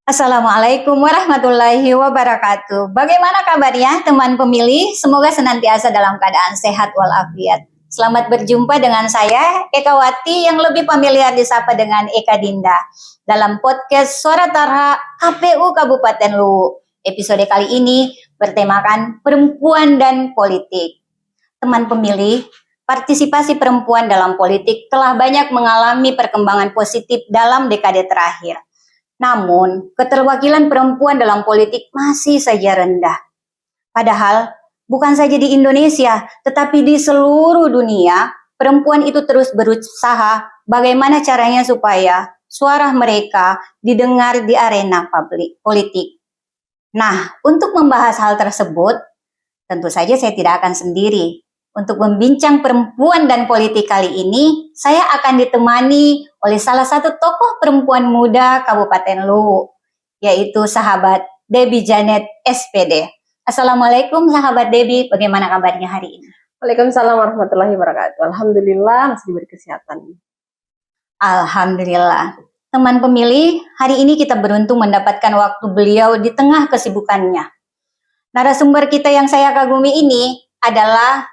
Assalamualaikum warahmatullahi wabarakatuh. Bagaimana kabarnya teman pemilih? Semoga senantiasa dalam keadaan sehat walafiat. Selamat berjumpa dengan saya, Eka Wati, yang lebih familiar disapa dengan Eka Dinda, dalam podcast Suara Tara KPU Kabupaten Luwu. Episode kali ini bertemakan perempuan dan politik. Teman pemilih, partisipasi perempuan dalam politik telah banyak mengalami perkembangan positif dalam dekade terakhir. Namun, keterwakilan perempuan dalam politik masih saja rendah. Padahal, bukan saja di Indonesia, tetapi di seluruh dunia, perempuan itu terus berusaha bagaimana caranya supaya suara mereka didengar di arena politik. Nah, untuk membahas hal tersebut, tentu saja saya tidak akan sendiri. Untuk membincang perempuan dan politik kali ini, saya akan ditemani oleh salah satu tokoh perempuan muda Kabupaten Luwu, yaitu sahabat Debbie Janet SPD. Assalamualaikum sahabat Debbie, bagaimana kabarnya hari ini? Waalaikumsalam warahmatullahi wabarakatuh. Alhamdulillah masih diberi kesehatan. Alhamdulillah. Teman pemilih, hari ini kita beruntung mendapatkan waktu beliau di tengah kesibukannya. Narasumber kita yang saya kagumi ini adalah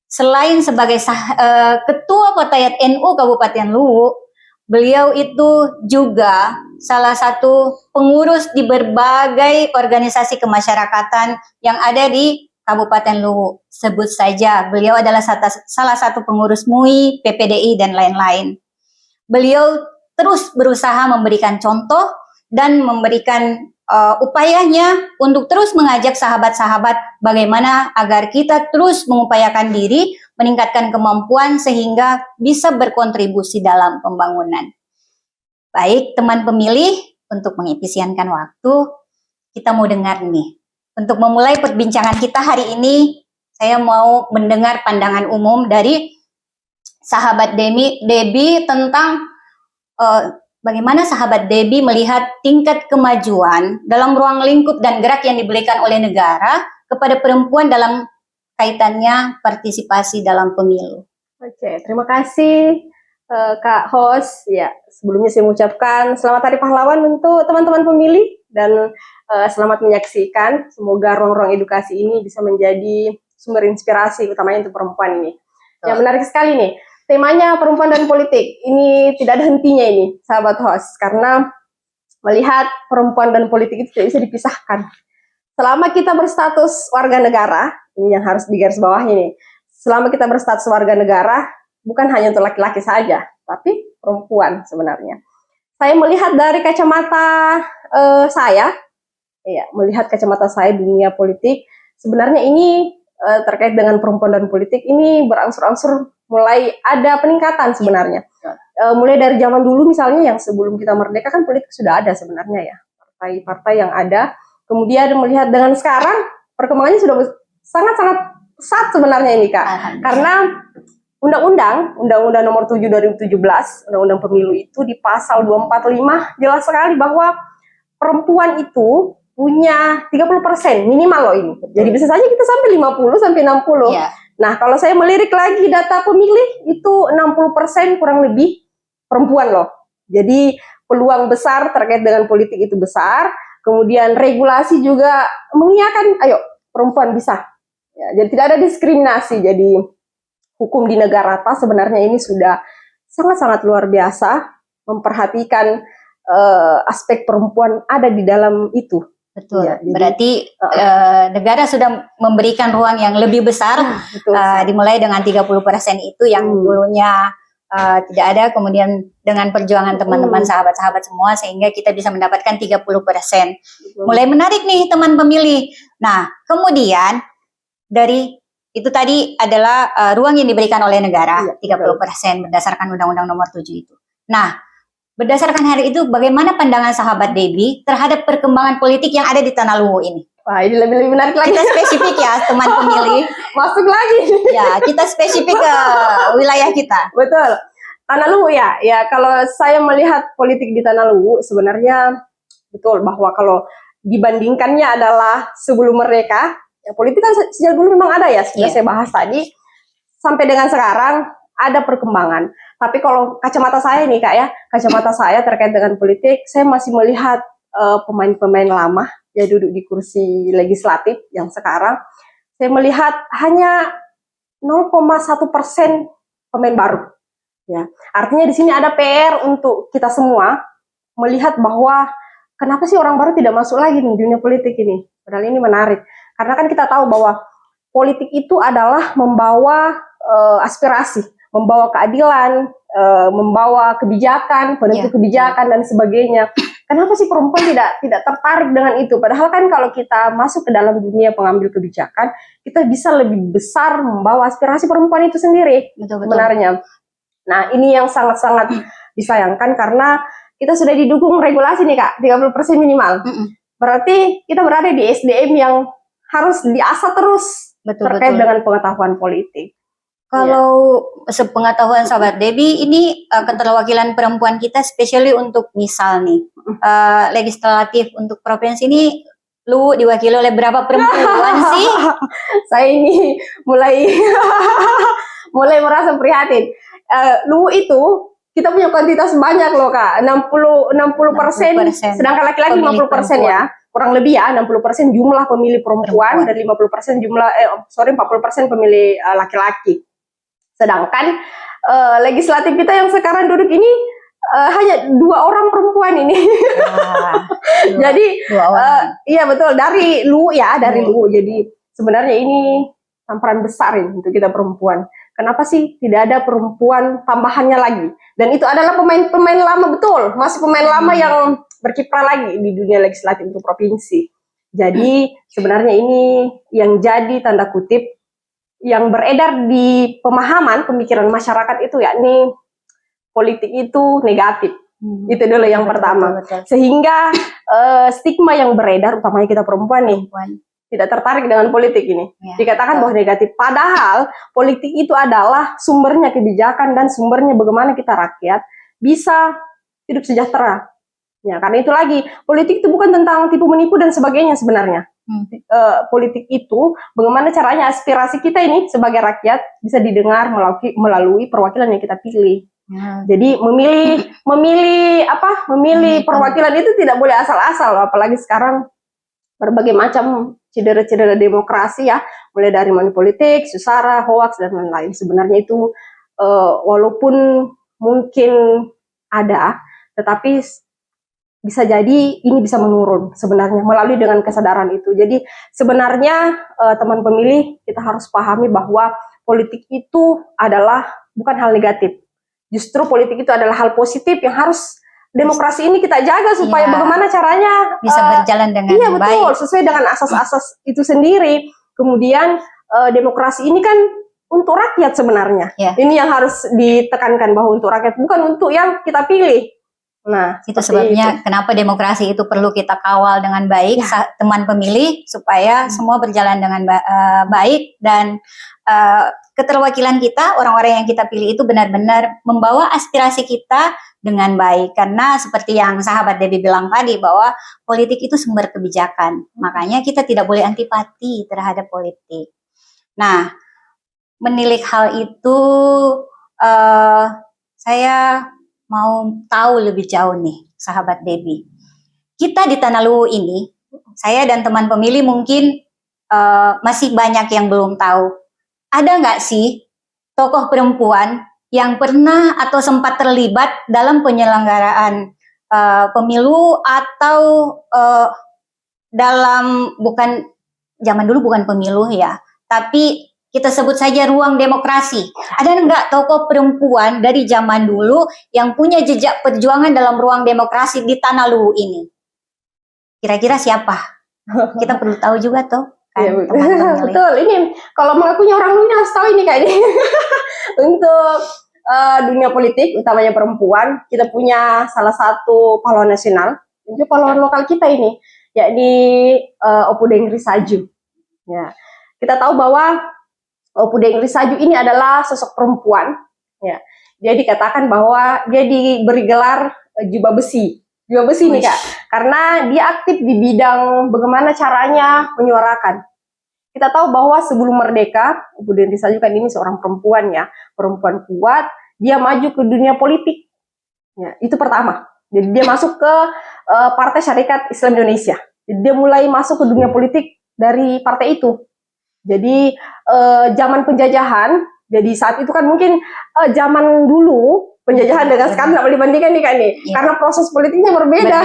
selain sebagai Ketua Fatayat NU Kabupaten Luwu, beliau itu juga salah satu pengurus di berbagai organisasi kemasyarakatan yang ada di Kabupaten Luwu. Sebut saja, beliau adalah salah satu pengurus MUI, PPDI, dan lain-lain. Beliau terus berusaha memberikan contoh dan memberikan upayanya untuk terus mengajak sahabat-sahabat bagaimana agar kita terus mengupayakan diri, meningkatkan kemampuan sehingga bisa berkontribusi dalam pembangunan. Baik, teman pemilih, untuk mengefisienkan waktu, kita mau dengar nih. Untuk memulai perbincangan kita hari ini, saya mau mendengar pandangan umum dari sahabat Debbie tentang bagaimana sahabat Debbie melihat tingkat kemajuan dalam ruang lingkup dan gerak yang diberikan oleh negara kepada perempuan dalam kaitannya partisipasi dalam pemilu. Oke, terima kasih Kak Host. Ya, sebelumnya saya mengucapkan selamat Hari Pahlawan untuk teman-teman pemilih dan selamat menyaksikan. Semoga ruang-ruang edukasi ini bisa menjadi sumber inspirasi utamanya untuk perempuan ini. Yang menarik sekali nih. Temanya perempuan dan politik, ini tidak ada hentinya ini, sahabat host, karena melihat perempuan dan politik itu tidak bisa dipisahkan. Selama kita berstatus warga negara, ini yang harus digarisbawahi nih, selama kita berstatus warga negara, bukan hanya untuk laki-laki saja, tapi perempuan sebenarnya. Saya melihat dari kacamata melihat kacamata saya dunia politik, sebenarnya ini terkait dengan perempuan dan politik, ini berangsur-angsur mulai ada peningkatan sebenarnya. Mulai dari zaman dulu misalnya yang sebelum kita merdeka kan politik sudah ada sebenarnya ya. Partai-partai yang ada. Kemudian melihat dengan sekarang perkembangannya sudah sangat-sangat pesat sebenarnya ini Kak. Karena Undang-Undang nomor 7 2017, Undang-Undang Pemilu itu di pasal 245 jelas sekali bahwa perempuan itu punya 30% minimal loh ini. Jadi bisa saja kita sampai 50 sampai 60. Yeah. Nah, kalau saya melirik lagi data pemilih itu 60% kurang lebih perempuan loh. Jadi peluang besar terkait dengan politik itu besar. Kemudian regulasi juga mengiyakan, ayo perempuan bisa. Ya, jadi tidak ada diskriminasi. Jadi hukum di negara kita sebenarnya ini sudah sangat-sangat luar biasa memperhatikan aspek perempuan ada di dalam itu. Betul, ya, berarti negara sudah memberikan ruang yang lebih besar, dimulai dengan 30% itu yang dulunya tidak ada, kemudian dengan perjuangan teman-teman sahabat-sahabat semua sehingga kita bisa mendapatkan 30%. Mulai menarik nih teman pemilih. Nah, kemudian dari itu tadi adalah ruang yang diberikan oleh negara, 30% berdasarkan Undang-Undang nomor 7 itu. Nah, berdasarkan hari itu, bagaimana pandangan sahabat Debbie terhadap perkembangan politik yang ada di Tanah Luwu ini? Wah, ini lebih menarik lagi. Kita spesifik ya, teman pemilih. Masuk lagi. Ya, kita spesifik ke wilayah kita. Betul. Tanah Luwu ya. Ya, kalau saya melihat politik di Tanah Luwu, sebenarnya betul bahwa kalau dibandingkannya adalah sebelum mereka, ya politik kan sejak dulu memang ada ya, sudah saya bahas tadi. Sampai dengan sekarang ada perkembangan. Tapi kalau kacamata saya nih Kak ya, kacamata saya terkait dengan politik, saya masih melihat pemain-pemain lama yang duduk di kursi legislatif yang sekarang, saya melihat hanya 0,1% pemain baru. Ya, artinya di sini ada PR untuk kita semua melihat bahwa kenapa sih orang baru tidak masuk lagi di dunia politik ini. Padahal ini menarik, karena kan kita tahu bahwa politik itu adalah membawa aspirasi, membawa keadilan, membawa kebijakan, penentu kebijakan dan sebagainya. Kenapa sih perempuan tidak tertarik dengan itu? Padahal kan kalau kita masuk ke dalam dunia pengambil kebijakan, kita bisa lebih besar membawa aspirasi perempuan itu sendiri. Betul. Sebenarnya. Nah, ini yang sangat-sangat disayangkan karena kita sudah didukung regulasi nih Kak, 30% minimal. Berarti kita berada di SDM yang harus diasah terus terkait dengan pengetahuan politik. Kalau sepengetahuan sahabat Debbie, ini keterwakilan perempuan kita, especially untuk misal nih, legislatif untuk provinsi ini, lu diwakili oleh berapa perempuan sih? Saya ini mulai merasa prihatin. Lu itu kita punya kuantitas banyak loh Kak, 60%, sedangkan laki-laki 50% ya. Kurang lebih ya, 60% jumlah pemilih perempuan dan 50% jumlah 40% pemilih laki-laki. Sedangkan legislatif kita yang sekarang duduk ini hanya 2 orang perempuan ini. Jadi iya betul, dari lu. Jadi sebenarnya ini tamparan besar ini untuk kita perempuan. Kenapa sih tidak ada perempuan tambahannya lagi? Dan itu adalah pemain-pemain lama, betul, masih pemain lama yang berkiprah lagi di dunia legislatif untuk provinsi. Jadi sebenarnya ini yang jadi tanda kutip yang beredar di pemahaman pemikiran masyarakat itu, yakni politik itu negatif. Itu dulu yang pertama. Sehingga stigma yang beredar, utamanya kita perempuan nih, tidak tertarik dengan politik ini. Dikatakan bahwa negatif. Padahal politik itu adalah sumbernya kebijakan dan sumbernya bagaimana kita rakyat bisa hidup sejahtera. Ya, karena itu lagi, politik itu bukan tentang tipu menipu dan sebagainya sebenarnya. Politik itu bagaimana caranya aspirasi kita ini sebagai rakyat bisa didengar melalui perwakilan yang kita pilih. Jadi memilih perwakilan itu tidak boleh asal-asal, apalagi sekarang berbagai macam cedera-cedera demokrasi ya, mulai dari money politik, susara, hoax dan lain-lain. Sebenarnya itu walaupun mungkin ada, tetapi bisa jadi ini bisa menurun sebenarnya melalui dengan kesadaran itu. Jadi sebenarnya teman pemilih kita harus pahami bahwa politik itu adalah bukan hal negatif. Justru politik itu adalah hal positif yang harus demokrasi ini kita jaga supaya bagaimana caranya bisa berjalan dengan baik. Betul, sesuai dengan asas-asas itu sendiri. Kemudian demokrasi ini kan untuk rakyat sebenarnya. Ini yang harus ditekankan bahwa untuk rakyat, bukan untuk yang kita pilih. Nah, itu sebabnya kenapa demokrasi itu perlu kita kawal dengan baik, teman pemilih, supaya semua berjalan dengan baik dan keterwakilan kita, orang-orang yang kita pilih itu benar-benar membawa aspirasi kita dengan baik. Karena seperti yang sahabat Debbie bilang tadi, bahwa politik itu sumber kebijakan. Makanya kita tidak boleh antipati terhadap politik. Nah, menilik hal itu, saya mau tahu lebih jauh nih, sahabat Debbie. Kita di Tanah Luwu ini, saya dan teman pemilih mungkin masih banyak yang belum tahu. Ada nggak sih tokoh perempuan yang pernah atau sempat terlibat dalam penyelenggaraan pemilu atau dalam, bukan zaman dulu bukan pemilu ya, tapi kita sebut saja ruang demokrasi. Ada nggak tokoh perempuan dari zaman dulu yang punya jejak perjuangan dalam ruang demokrasi di Tanah Luwu ini? Kira-kira siapa? Kita perlu tahu juga tuh. Kan, betul. Ini kalau mengakunya orang Luwu harus tahu ini kayaknya. Untuk dunia politik, utamanya perempuan, kita punya salah satu pahlawan nasional, juga pahlawan lokal kita ini, yakni Opu Deng Risaju. Ya, kita tahu bahwa Opu Deng Risaju ini adalah sosok perempuan. Ya, dia dikatakan bahwa dia diberi gelar jubah besi nih Kak, karena dia aktif di bidang bagaimana caranya menyuarakan. Kita tahu bahwa sebelum merdeka, Opu Deng Risaju kan ini seorang perempuan ya, perempuan kuat, dia maju ke dunia politik. Ya, itu pertama. Jadi dia masuk ke Partai Syarikat Islam Indonesia. Jadi dia mulai masuk ke dunia politik dari partai itu. Jadi zaman penjajahan, jadi saat itu kan mungkin zaman dulu penjajahan dengan sekarang tidak boleh dibandingkan nih kan nih, karena proses politiknya berbeda.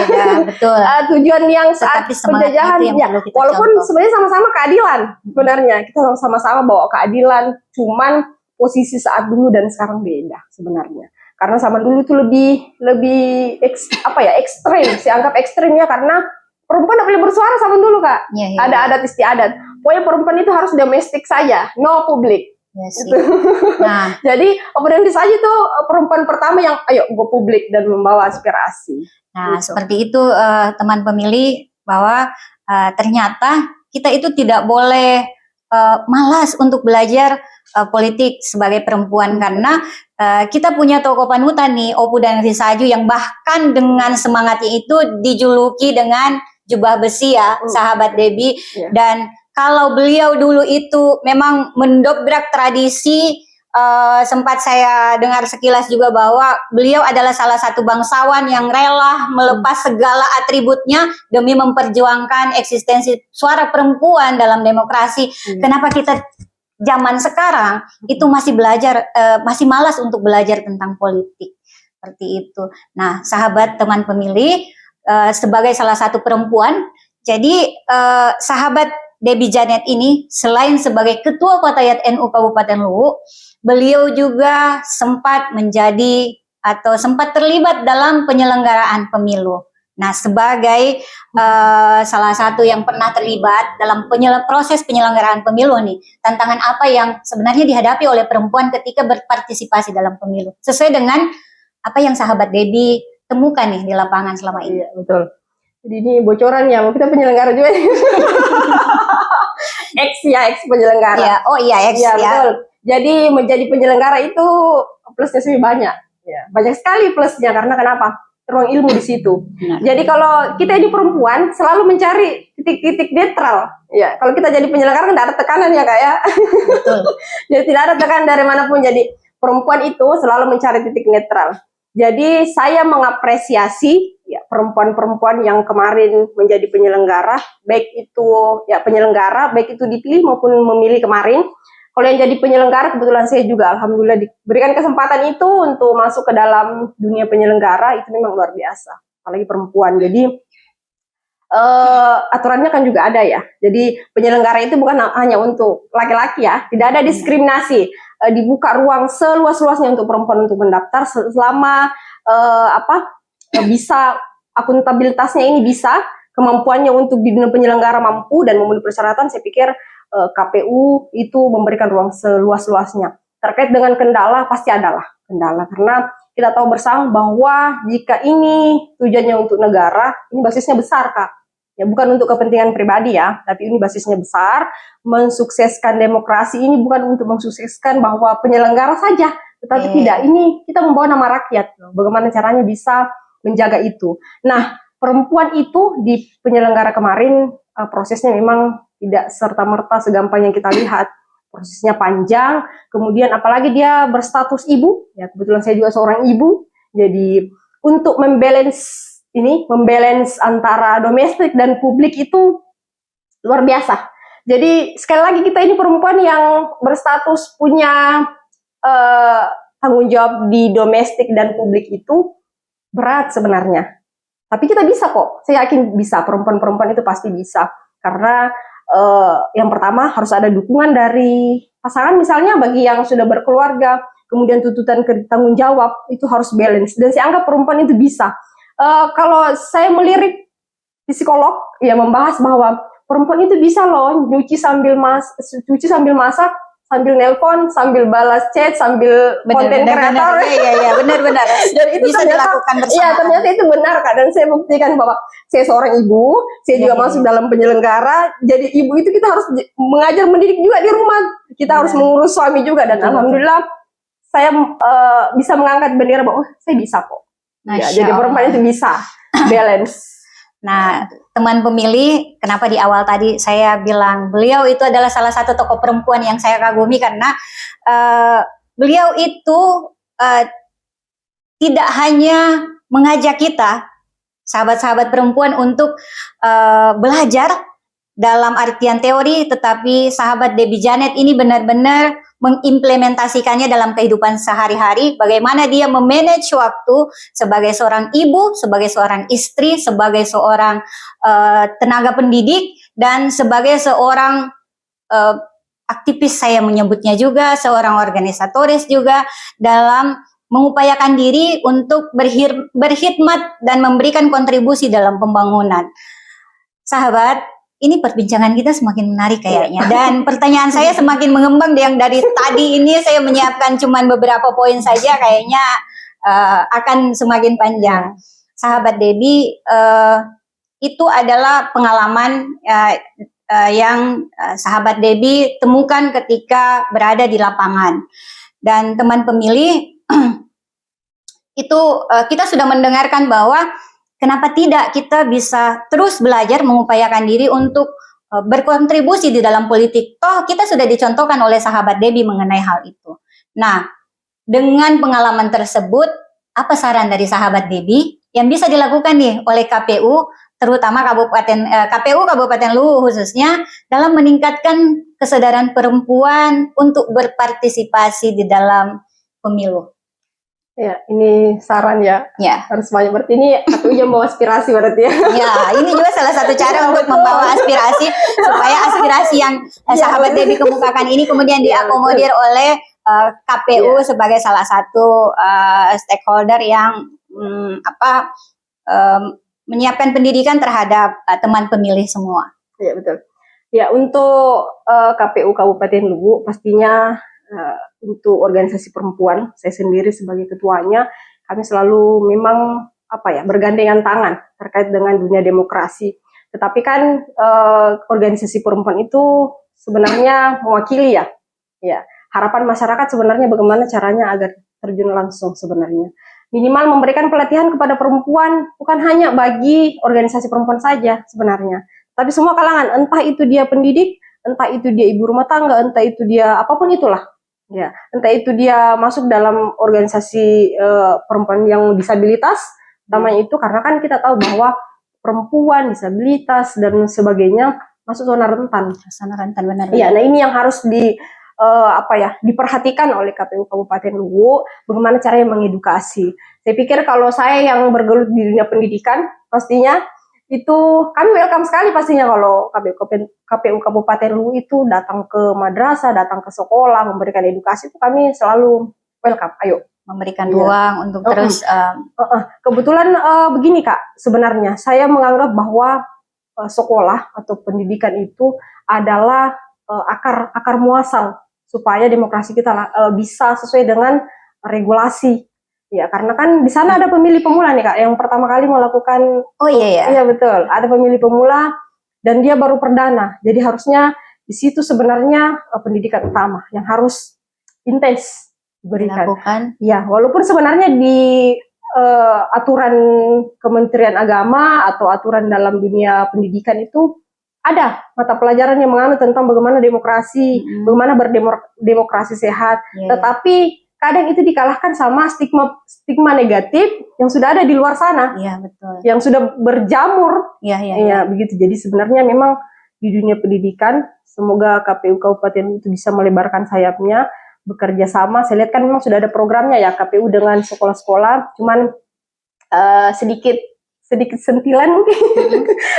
Betul. Tujuan yang saat Tetapi semangat penjajahan, itu yang ya, perlu kita walaupun contoh. sebenarnya sama-sama keadilan, sebenarnya kita sama-sama bawa keadilan, cuman posisi saat dulu dan sekarang beda sebenarnya. Karena zaman dulu tuh lebih ekstrem, saya anggap ekstremnya karena perempuan tidak boleh bersuara zaman dulu kak. Ada adat istiadat. Pokoknya perempuan itu harus domestik saja, no publik. Gitu. Nah, jadi Oppo saja tuh perempuan pertama yang ayo go publik dan membawa aspirasi. Nah, seperti itu teman pemilih, bahwa ternyata kita itu tidak boleh malas untuk belajar politik sebagai perempuan, karena kita punya tokoh panutan nih, Oppo dan Risaju, yang bahkan dengan semangatnya itu dijuluki dengan jubah besi ya, sahabat Debbie. Dan kalau beliau dulu itu memang mendobrak tradisi, sempat saya dengar sekilas juga bahwa beliau adalah salah satu bangsawan yang rela melepas segala atributnya demi memperjuangkan eksistensi suara perempuan dalam demokrasi. Kenapa kita zaman sekarang itu masih masih malas untuk belajar tentang politik seperti itu? Nah, sahabat teman pemilih, sebagai salah satu perempuan, jadi sahabat Debbie Janet ini selain sebagai Ketua Fatayat NU Kabupaten Luwu, beliau juga sempat sempat terlibat dalam penyelenggaraan pemilu. Nah, sebagai salah satu yang pernah terlibat dalam proses penyelenggaraan pemilu nih, tantangan apa yang sebenarnya dihadapi oleh perempuan ketika berpartisipasi dalam pemilu, sesuai dengan apa yang sahabat Debbie temukan nih di lapangan selama ini. Iya, betul. Jadi ini bocorannya, mau kita penyelenggara juga. Ex penyelenggara. Ya, ex ya. Betul. Jadi menjadi penyelenggara itu plusnya sih banyak. Ya, banyak sekali plusnya, karena kenapa? Ruang ilmu di situ. Jadi kalau kita ini perempuan selalu mencari titik-titik netral. Ya, kalau kita jadi penyelenggara kan tidak ada tekanan ya kak ya. Betul. Jadi tidak ada tekanan dari manapun. Jadi perempuan itu selalu mencari titik netral. Jadi saya mengapresiasi ya perempuan-perempuan yang kemarin menjadi penyelenggara, baik itu dipilih maupun memilih kemarin. Kalau yang jadi penyelenggara, kebetulan saya juga alhamdulillah diberikan kesempatan itu untuk masuk ke dalam dunia penyelenggara, itu memang luar biasa, apalagi perempuan. Jadi aturannya kan juga ada ya. Jadi penyelenggara itu bukan hanya untuk laki-laki ya, tidak ada diskriminasi. Dibuka ruang seluas-luasnya untuk perempuan untuk mendaftar selama bisa akuntabilitasnya ini bisa, kemampuannya untuk di dunia penyelenggara mampu dan memenuhi persyaratan. Saya pikir KPU itu memberikan ruang seluas-luasnya. Terkait dengan kendala, pasti adalah kendala, karena kita tahu bersama bahwa jika ini tujuannya untuk negara, ini basisnya besar kak. Ya, bukan untuk kepentingan pribadi ya, tapi ini basisnya besar. Mensukseskan demokrasi ini bukan untuk mensukseskan bahwa penyelenggara saja, tetapi tidak, ini kita membawa nama rakyat. Bagaimana caranya bisa menjaga itu. Nah, perempuan itu di penyelenggara kemarin prosesnya memang tidak serta-merta segampang yang kita lihat. Prosesnya panjang, kemudian apalagi dia berstatus ibu, ya kebetulan saya juga seorang ibu, jadi untuk membalance antara domestik dan publik itu luar biasa. Jadi sekali lagi kita ini perempuan yang berstatus punya tanggung jawab di domestik dan publik itu berat sebenarnya. Tapi kita bisa kok, saya yakin bisa, perempuan-perempuan itu pasti bisa. Karena yang pertama harus ada dukungan dari pasangan, misalnya bagi yang sudah berkeluarga, kemudian tuntutan tanggung jawab itu harus balance. Dan saya anggap perempuan itu bisa. Kalau saya melirik psikolog, ya membahas bahwa perempuan itu bisa loh cuci sambil masak, sambil nelpon, sambil balas chat, sambil konten kreator. Iya, benar. Jadi itu bisa dilakukan bersama. Iya, ternyata itu benar kak. Dan saya buktikan bahwa saya seorang ibu, saya juga masuk dalam penyelenggara. Jadi ibu itu kita harus mengajar mendidik juga di rumah. Kita harus mengurus suami juga, dan alhamdulillah saya bisa mengangkat bendera bahwa saya bisa kok. Ya, jadi perempuan itu bisa balance. Nah, teman pemilih, kenapa di awal tadi saya bilang beliau itu adalah salah satu tokoh perempuan yang saya kagumi, karena beliau itu tidak hanya mengajak kita, sahabat-sahabat perempuan, untuk belajar dalam artian teori, tetapi sahabat Debbie Janet ini benar-benar mengimplementasikannya dalam kehidupan sehari-hari, bagaimana dia memanage waktu sebagai seorang ibu, sebagai seorang istri, sebagai seorang tenaga pendidik, dan sebagai seorang aktivis, saya menyebutnya juga, seorang organisatoris juga, dalam mengupayakan diri untuk berkhidmat dan memberikan kontribusi dalam pembangunan. Sahabat, ini perbincangan kita semakin menarik kayaknya, dan pertanyaan saya semakin mengembang. Yang dari tadi ini saya menyiapkan cuma beberapa poin saja, kayaknya akan semakin panjang. Sahabat Debbie, itu adalah pengalaman yang sahabat Debbie temukan ketika berada di lapangan. Dan teman pemilih, itu kita sudah mendengarkan bahwa kenapa tidak kita bisa terus belajar mengupayakan diri untuk berkontribusi di dalam politik. Toh kita sudah dicontohkan oleh sahabat Debbie mengenai hal itu. Nah, dengan pengalaman tersebut, apa saran dari sahabat Debbie yang bisa dilakukan nih oleh KPU, terutama KPU Kabupaten Luwu khususnya, dalam meningkatkan kesadaran perempuan untuk berpartisipasi di dalam pemilu? Ya, ini saran ya. Ya. Harus banyak, berarti ini aku yang bawa aspirasi berarti ya. Ya, ini juga salah satu cara untuk membawa aspirasi, supaya aspirasi yang sahabat Debbie kemukakan ini kemudian diakomodir oleh KPU sebagai salah satu stakeholder yang menyiapkan pendidikan terhadap teman pemilih semua. Ya, betul. Ya, untuk KPU Kabupaten Luwu pastinya untuk organisasi perempuan, saya sendiri sebagai ketuanya, kami selalu memang bergandengan tangan terkait dengan dunia demokrasi. Tetapi kan organisasi perempuan itu sebenarnya mewakili ya. Harapan masyarakat sebenarnya bagaimana caranya agar terjun langsung sebenarnya. Minimal memberikan pelatihan kepada perempuan, bukan hanya bagi organisasi perempuan saja sebenarnya, tapi semua kalangan, entah itu dia pendidik, entah itu dia ibu rumah tangga, entah itu dia apapun itulah. Ya, entah itu dia masuk dalam organisasi perempuan yang disabilitas, namanya itu karena kan kita tahu bahwa perempuan, disabilitas dan sebagainya masuk zona rentan. Zona rentan, benar. Iya, nah ini yang harus diperhatikan oleh KPU Kabupaten Luwu, bagaimana caranya mengedukasi. Saya pikir kalau saya yang bergelut di dunia pendidikan, pastinya itu kami welcome sekali pastinya kalau KPU Kabupaten Luwu itu datang ke madrasah, datang ke sekolah, memberikan edukasi, itu kami selalu welcome. Ayo, memberikan ruang untuk terus. Kebetulan begini Kak, sebenarnya saya menganggap bahwa sekolah atau pendidikan itu adalah akar muasal supaya demokrasi kita bisa sesuai dengan regulasi. Ya, karena kan di sana ada pemilih pemula nih Kak, yang pertama kali melakukan. Oh iya ya. Iya betul, ada pemilih pemula dan dia baru perdana. Jadi harusnya di situ sebenarnya pendidikan utama yang harus intens diberikan. Ya, walaupun sebenarnya di aturan Kementerian Agama atau aturan dalam dunia pendidikan itu ada mata pelajaran yang menganut tentang bagaimana demokrasi, bagaimana berdemokrasi sehat. Tetapi kadang itu dikalahkan sama stigma negatif yang sudah ada di luar sana, betul. Yang sudah berjamur, begitu. Jadi sebenarnya memang di dunia pendidikan, semoga KPU Kabupaten itu bisa melebarkan sayapnya, bekerja sama. Saya lihat kan memang sudah ada programnya ya KPU dengan sekolah-sekolah, cuman sedikit sentilan mungkin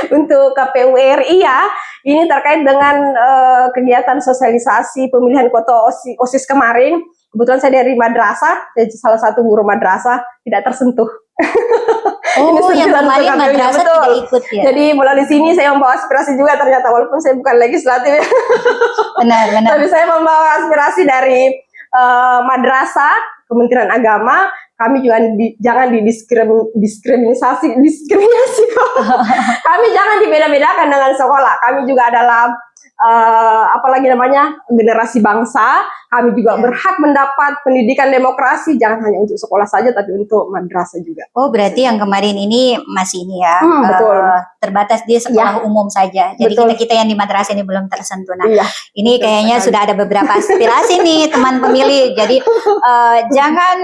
untuk KPU RI ya. Ini terkait dengan kegiatan sosialisasi pemilihan ketua OSIS kemarin. Kebetulan saya dari madrasah, jadi salah satu guru madrasah tidak tersentuh. Oh, yang kemarin madrasah tidak ikut ya? Jadi melalui sini saya membawa aspirasi juga ternyata, walaupun saya bukan legislatif ya. Benar. Tapi saya membawa aspirasi dari madrasah, Kementerian Agama, kami juga jangan diskriminasi. Kami jangan dibeda-bedakan dengan sekolah. Kami juga adalah apalagi namanya generasi bangsa. Kami juga berhak mendapat pendidikan demokrasi, jangan hanya untuk sekolah saja, tapi untuk madrasah juga. Oh, berarti yang kemarin ini masih ini ya, Betul. terbatas di sekolah umum saja. Jadi Betul. kita yang di madrasah ini belum tersentuh. Nah, Iya, ini betul kayaknya sekali. sudah ada beberapa aspirasi nih teman pemilih. Jadi jangan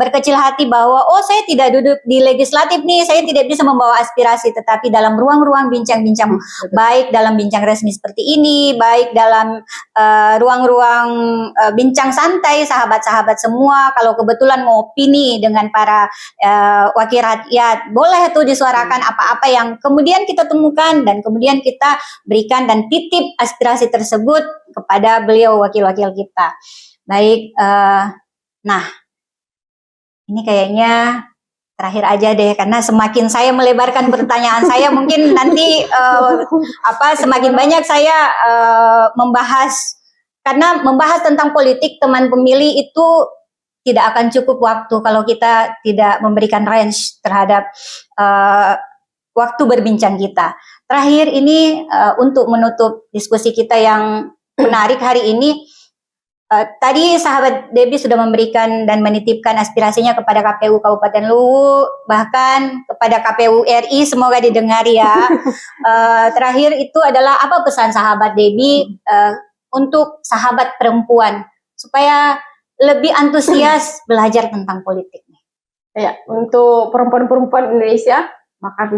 berkecil hati bahwa oh saya tidak duduk di legislatif nih, saya tidak bisa membawa aspirasi. Tetapi dalam ruang-ruang bincang-bincang, baik dalam bincang resmi seperti ini, baik dalam ruang-ruang bincang santai sahabat-sahabat semua, kalau kebetulan mau opini dengan para wakil rakyat, boleh tuh disuarakan apa-apa yang kemudian kita temukan dan kemudian kita berikan dan titip aspirasi tersebut kepada beliau wakil-wakil kita. Baik, nah ini kayaknya terakhir aja deh, karena semakin saya melebarkan pertanyaan saya mungkin nanti semakin banyak saya membahas, karena membahas tentang politik teman pemilih itu tidak akan cukup waktu kalau kita tidak memberikan range terhadap waktu berbincang kita. Terakhir ini untuk menutup diskusi kita yang menarik hari ini, tadi sahabat Debbie sudah memberikan dan menitipkan aspirasinya kepada KPU Kabupaten Luwu, bahkan kepada KPU RI, semoga didengar ya. Terakhir itu adalah apa pesan sahabat Debbie untuk sahabat perempuan supaya lebih antusias belajar tentang politik. Ya, untuk perempuan-perempuan Indonesia, bahkan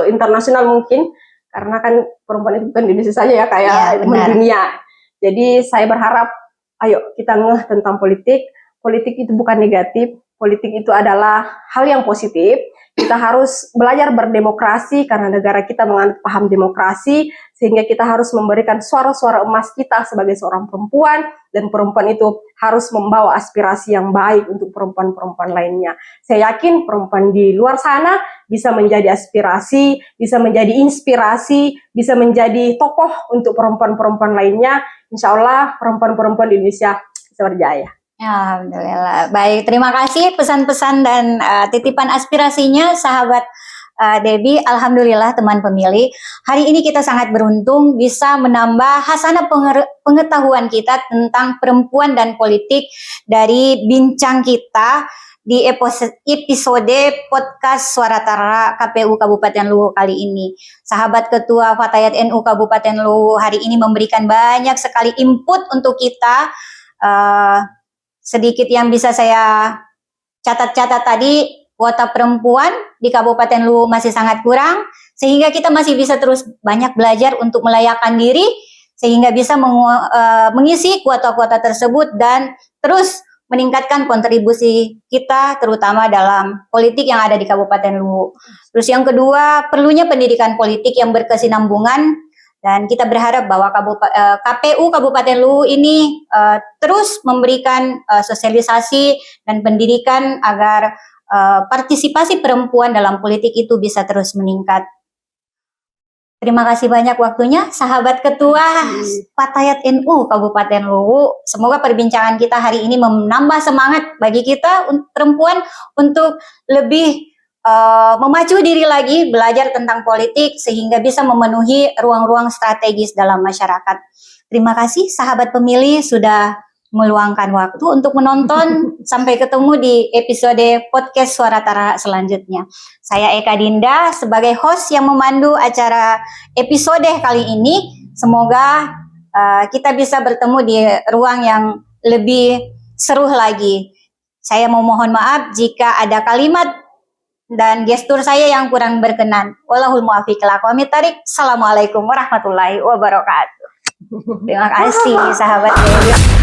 internasional mungkin, karena kan perempuan itu bukan di Indonesia saja ya, kayak mendunia. Jadi saya berharap, ayo kita ngeh tentang politik. Politik itu bukan negatif, politik itu adalah hal yang positif. Kita harus belajar berdemokrasi karena negara kita menganut paham demokrasi, sehingga kita harus memberikan suara-suara emas kita sebagai seorang perempuan, dan perempuan itu harus membawa aspirasi yang baik untuk perempuan-perempuan lainnya. Saya yakin perempuan di luar sana bisa menjadi aspirasi, bisa menjadi inspirasi, bisa menjadi tokoh untuk perempuan-perempuan lainnya. Insya Allah perempuan-perempuan di Indonesia bisa berjaya. Alhamdulillah. Baik, terima kasih pesan-pesan dan titipan aspirasinya sahabat Debbie. Alhamdulillah teman pemilih, hari ini kita sangat beruntung bisa menambah hasanah pengetahuan kita tentang perempuan dan politik dari bincang kita di episode podcast Suara Tara KPU Kabupaten Luwu kali ini. Sahabat Ketua Fatayat NU Kabupaten Luwu hari ini memberikan banyak sekali input untuk kita. Sedikit yang bisa saya catat-catat tadi, kuota perempuan di Kabupaten Luwu masih sangat kurang, sehingga kita masih bisa terus banyak belajar untuk melayakkan diri, sehingga bisa mengisi kuota-kuota tersebut dan terus meningkatkan kontribusi kita, terutama dalam politik yang ada di Kabupaten Luwu. Terus yang kedua, perlunya pendidikan politik yang berkesinambungan. Dan kita berharap bahwa KPU Kabupaten Luwu ini terus memberikan sosialisasi dan pendidikan agar partisipasi perempuan dalam politik itu bisa terus meningkat. Terima kasih banyak waktunya, sahabat Ketua Fatayat NU Kabupaten Luwu. Semoga perbincangan kita hari ini menambah semangat bagi kita perempuan untuk lebih memacu diri lagi, belajar tentang politik sehingga bisa memenuhi ruang-ruang strategis dalam masyarakat. Terima kasih sahabat pemilih sudah meluangkan waktu untuk menonton. Sampai ketemu di episode podcast Suara Tara selanjutnya. Saya Eka Dinda sebagai host yang memandu acara episode kali ini. Semoga kita bisa bertemu di ruang yang lebih seru lagi. Saya mohon maaf jika ada kalimat dan gestur saya yang kurang berkenan. Wallahul muwaffiq ila aqwamit thariq. Assalamualaikum warahmatullahi wabarakatuh. Terima kasih sahabat Debbie.